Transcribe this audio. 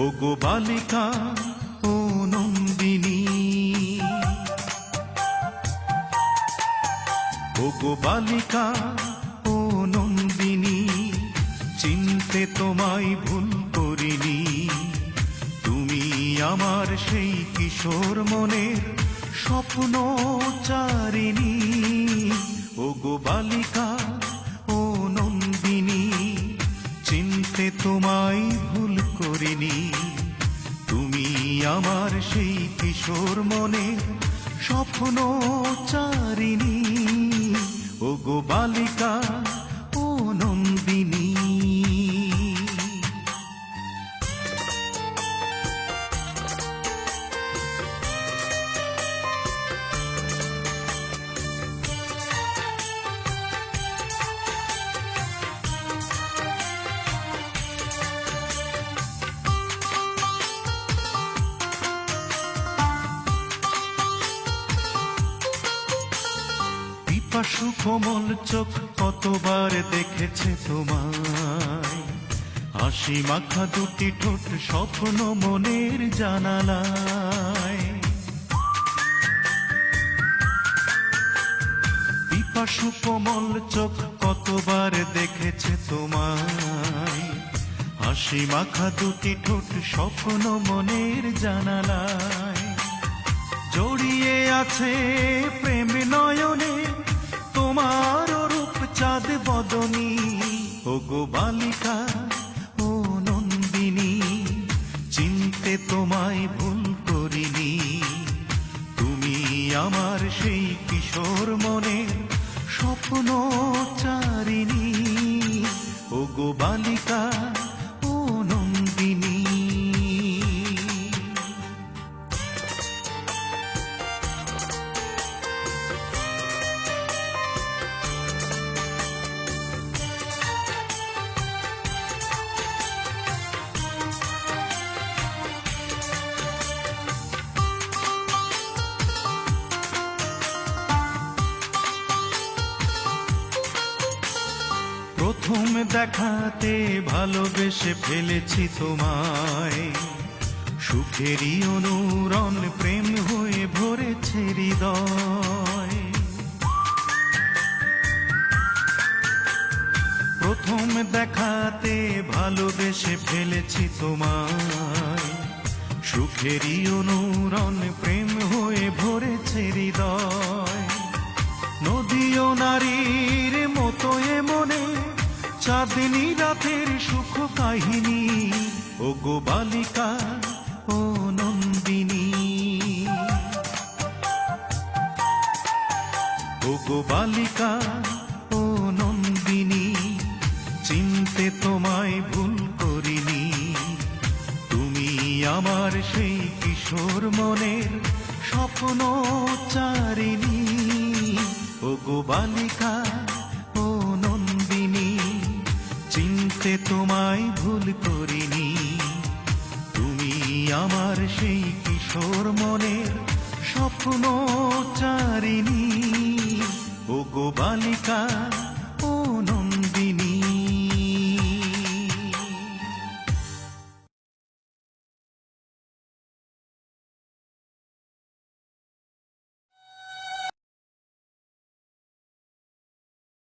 ওগো বালিকা ও নন্দিনী, ওগো বালিকা ও নন্দিনী, চিনতে তোমায় ভুল করিনি। তুমি আমার সেই কিশোর মনের স্বপ্ন চারিণী। ওগো বালিকা ও নন্দিনী, চিনতে তোমায় ভুল করিনি। তুমি আমার সেই কিশোর মনের স্বপ্ন চারিণী। ওগো বালিকা ও নন্দিনী। পিপাসু কোমল চোখ কতবার দেখেছে তোমায়, হাসি মাখা দুটি ঠোঁট স্বপ্ন মনের জানালায়। পিপাসু কোমল চোখ কতবার দেখেছে তোমায়, হাসি মাখা দুটি ঠোঁট স্বপ্ন মনের জানালায়। জড়িয়ে আছে প্রেম নয়নে তোমার রূপ চাঁদ বদনী। ওগো বালিকা ও নন্দিনী, চিনতে তোমায় ভুল করিনি। তুমি আমার সেই কিশোর মনের স্বপ্ন চারিণী। ওগো বালিকা ও নন্দিনী। প্রথম দেখাতে ভালোবেসে ফেলেছি তোমায়, সুখেরই অনুরণ প্রেম হয়ে ভরেছে হৃদয়। প্রথম দেখাতে ভালোবেসে ফেলেছি তোমায়, সুখেরই অনুরণ প্রেম হয়ে ভরেছে হৃদয়। নদী ও নারীর মতো এ মনে চাঁদনী রাতের সুখ কাহিনী। ওগো বালিকা ও নন্দিনী, ওগো বালিকা ও নন্দিনী, চিনতে তোমায় ভুল করিনি। তুমি আমার সেই কিশোর মনের স্বপ্ন চারিণী। ওগো বালিকা ও নন্দিনী, চিনতে তোমায় ভুল করিনি। তুমি আমার সেই কিশোর মনের স্বপ্ন চারিণী। ওগো বালিকা